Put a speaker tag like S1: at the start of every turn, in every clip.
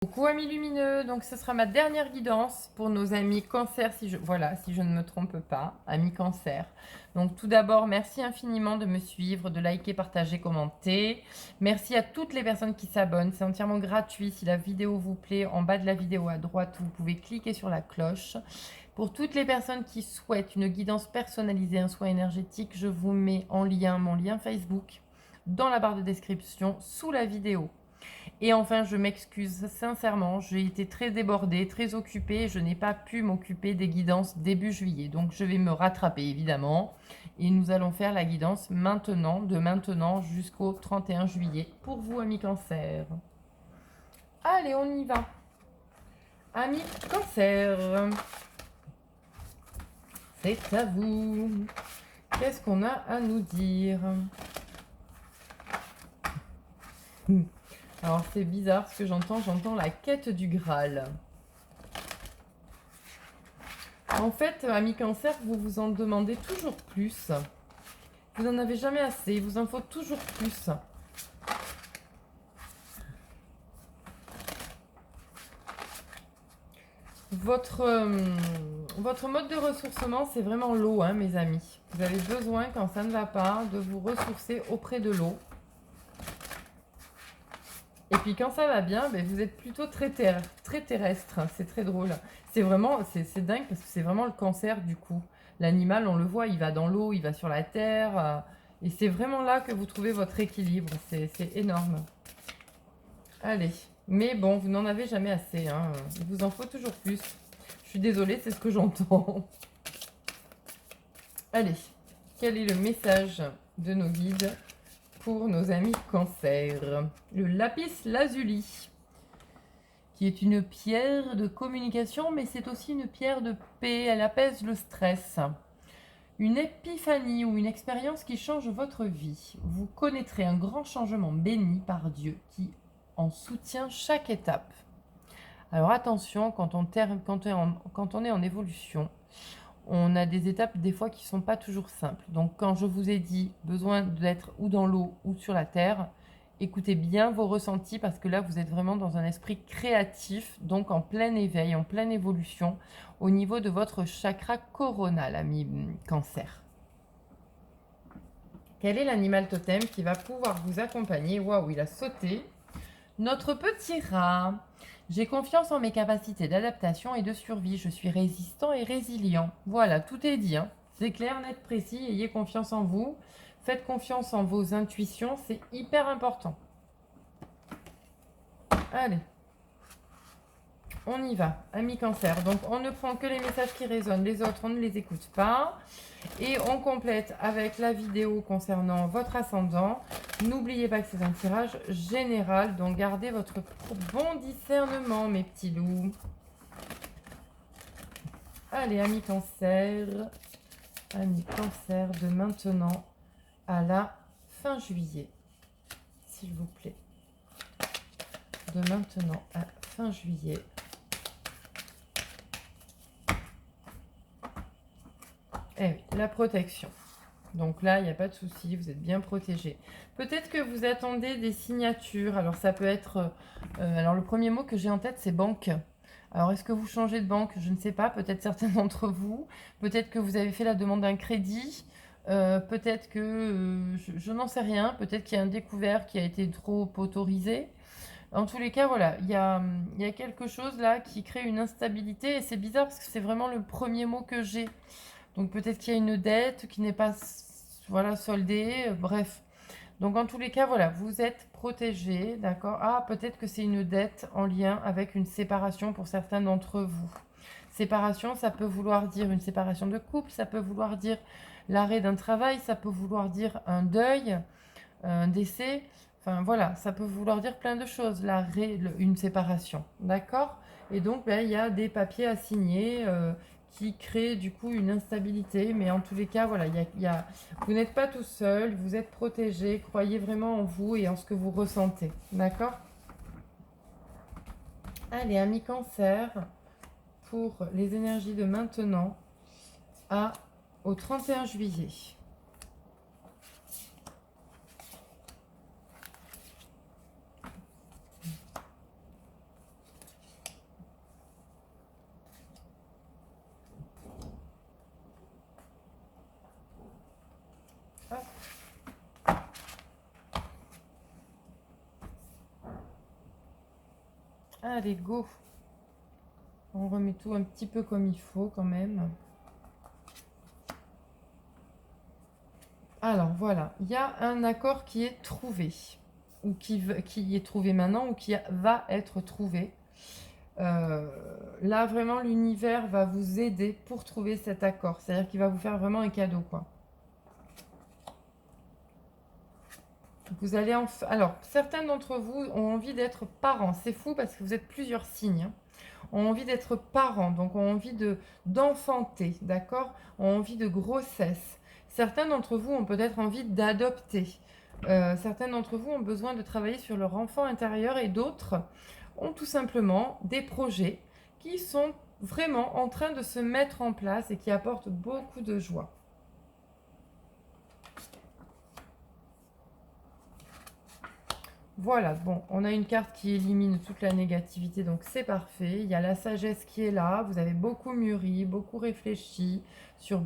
S1: Coucou amis lumineux, donc ce sera ma dernière guidance pour nos amis cancer, si je ne me trompe pas, amis cancer. Donc tout d'abord, merci infiniment de me suivre, de liker, partager, commenter. Merci à toutes les personnes qui s'abonnent, c'est entièrement gratuit. Si la vidéo vous plaît, en bas de la vidéo à droite, vous pouvez cliquer sur la cloche. Pour toutes les personnes qui souhaitent une guidance personnalisée, un soin énergétique, je vous mets en lien mon lien Facebook dans la barre de description sous la vidéo. Et enfin, je m'excuse sincèrement, j'ai été très débordée, très occupée, je n'ai pas pu m'occuper des guidances début juillet. Donc je vais me rattraper évidemment et nous allons faire la guidance maintenant, de maintenant jusqu'au 31 juillet pour vous amis cancer. Allez, on y va. Amis cancer, c'est à vous. Qu'est-ce qu'on a à nous dire? Alors c'est bizarre ce que j'entends la quête du Graal. En fait, amis cancer, vous vous en demandez toujours plus. Vous n'en avez jamais assez, il vous en faut toujours plus. Votre mode de ressourcement, c'est vraiment l'eau, hein, mes amis. Vous avez besoin, quand ça ne va pas, de vous ressourcer auprès de l'eau. Et puis quand ça va bien, ben, vous êtes plutôt très terrestre. C'est très drôle. C'est vraiment, c'est dingue parce que c'est vraiment le cancer du coup. L'animal, on le voit, il va dans l'eau, il va sur la terre. Et c'est vraiment là que vous trouvez votre équilibre. C'est énorme. Allez. Mais bon, vous n'en avez jamais assez. Hein. Il vous en faut toujours plus. Je suis désolée, c'est ce que j'entends. Allez. Quel est le message de nos guides pour nos amis cancer? Le lapis lazuli, qui est une pierre de communication, mais c'est aussi une pierre de paix. Elle apaise le stress. Une épiphanie ou une expérience qui change votre vie. Vous connaîtrez un grand changement béni par Dieu qui en soutient chaque étape. Alors attention, quand on est en évolution, on a des étapes des fois qui ne sont pas toujours simples. Donc quand je vous ai dit besoin d'être ou dans l'eau ou sur la terre, écoutez bien vos ressentis parce que là vous êtes vraiment dans un esprit créatif, donc en plein éveil, en pleine évolution au niveau de votre chakra coronal, ami cancer. Quel est l'animal totem qui va pouvoir vous accompagner? Waouh, il a sauté. Notre petit rat. J'ai confiance en mes capacités d'adaptation et de survie. Je suis résistant et résilient. Voilà, tout est dit. Hein. C'est clair, net, précis. Ayez confiance en vous. Faites confiance en vos intuitions. C'est hyper important. Allez. On y va, amis cancer. Donc, on ne prend que les messages qui résonnent. Les autres, on ne les écoute pas. Et on complète avec la vidéo concernant votre ascendant. N'oubliez pas que c'est un tirage général. Donc, gardez votre bon discernement, mes petits loups. Allez, amis cancer. Amis cancer, de maintenant à la fin juillet. S'il vous plaît. De maintenant à fin juillet. Eh oui, la protection. Donc là, il n'y a pas de souci, vous êtes bien protégé. Peut-être que vous attendez des signatures. Alors ça peut être... alors le premier mot que j'ai en tête, c'est banque. Alors est-ce que vous changez de banque? Je ne sais pas, peut-être certains d'entre vous. Peut-être que vous avez fait la demande d'un crédit. Peut-être que... je n'en sais rien. Peut-être qu'il y a un découvert qui a été trop autorisé. En tous les cas, voilà, il y a quelque chose là qui crée une instabilité. Et c'est bizarre parce que c'est vraiment le premier mot que j'ai. Donc peut-être qu'il y a une dette qui n'est pas voilà, soldée, bref. Donc en tous les cas, voilà, vous êtes protégé, d'accord? Ah, peut-être que c'est une dette en lien avec une séparation pour certains d'entre vous. Séparation, ça peut vouloir dire une séparation de couple, ça peut vouloir dire l'arrêt d'un travail, ça peut vouloir dire un deuil, un décès. Enfin voilà, ça peut vouloir dire plein de choses, une séparation, d'accord? Et donc, ben, il y a des papiers à signer qui créent du coup une instabilité. Mais en tous les cas, voilà, vous n'êtes pas tout seul, vous êtes protégé. Croyez vraiment en vous et en ce que vous ressentez, d'accord? Allez, amis cancer, pour les énergies de maintenant au 31 juillet. Allez, go. On remet tout un petit peu comme il faut quand même. Alors voilà, il y a un accord qui est trouvé, ou qui est trouvé maintenant, ou qui va être trouvé. Là, vraiment, l'univers va vous aider pour trouver cet accord. C'est-à-dire qu'il va vous faire vraiment un cadeau, quoi. Vous allez Alors, certains d'entre vous ont envie d'être parents. C'est fou parce que vous êtes plusieurs signes, hein. Ont envie d'être parents, donc ont envie d'enfanter, d'accord? Ont envie de grossesse. Certains d'entre vous ont peut-être envie d'adopter. Certains d'entre vous ont besoin de travailler sur leur enfant intérieur et d'autres ont tout simplement des projets qui sont vraiment en train de se mettre en place et qui apportent beaucoup de joie. Voilà, bon, on a une carte qui élimine toute la négativité, donc c'est parfait. Il y a la sagesse qui est là, vous avez beaucoup mûri, beaucoup réfléchi sur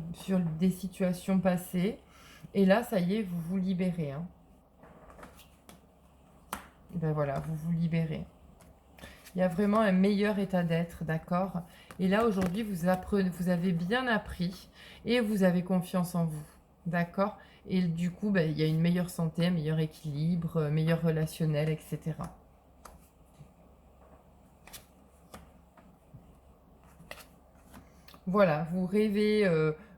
S1: des situations passées. Et là, ça y est, vous vous libérez, hein. Et ben voilà, vous vous libérez. Il y a vraiment un meilleur état d'être, d'accord? Et là, aujourd'hui, vous avez bien appris et vous avez confiance en vous, d'accord? Et du coup, ben, il y a une meilleure santé, un meilleur équilibre, meilleur relationnel, etc. Voilà, vous rêvez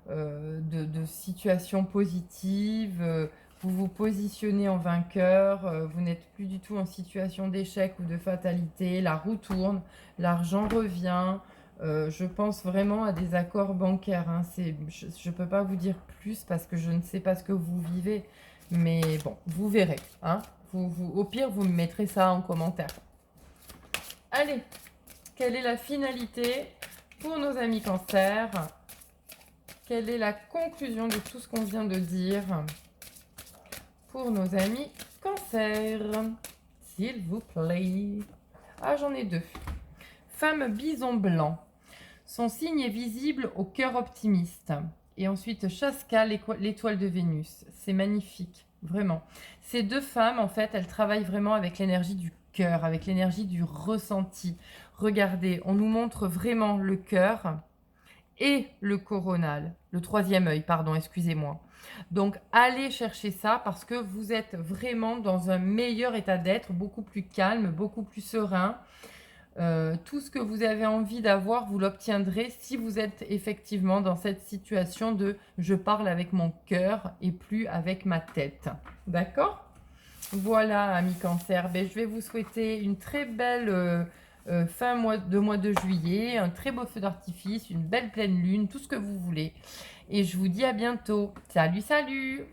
S1: de situations positives, vous vous positionnez en vainqueur, vous n'êtes plus du tout en situation d'échec ou de fatalité, la roue tourne, l'argent revient. Je pense vraiment à des accords bancaires, hein. Je ne peux pas vous dire plus parce que je ne sais pas ce que vous vivez, mais bon, vous verrez, hein. Au pire, vous me mettrez ça en commentaire. Allez, quelle est la finalité pour nos amis Cancer? Quelle est la conclusion de tout ce qu'on vient de dire pour nos amis Cancer? S'il vous plaît. Ah, j'en ai deux. Femme bison blanc. Son signe est visible au cœur optimiste. Et ensuite, Chaska, l'étoile de Vénus. C'est magnifique, vraiment. Ces deux femmes, en fait, elles travaillent vraiment avec l'énergie du cœur, avec l'énergie du ressenti. Regardez, on nous montre vraiment le cœur et le coronal, le troisième œil, pardon, excusez-moi. Donc, allez chercher ça parce que vous êtes vraiment dans un meilleur état d'être, beaucoup plus calme, beaucoup plus serein. Tout ce que vous avez envie d'avoir, vous l'obtiendrez si vous êtes effectivement dans cette situation de « je parle avec mon cœur et plus avec ma tête ». D'accord? Voilà, amis Cancer. Ben, je vais vous souhaiter une très belle fin mois de juillet, un très beau feu d'artifice, une belle pleine lune, tout ce que vous voulez. Et je vous dis à bientôt. Salut, salut!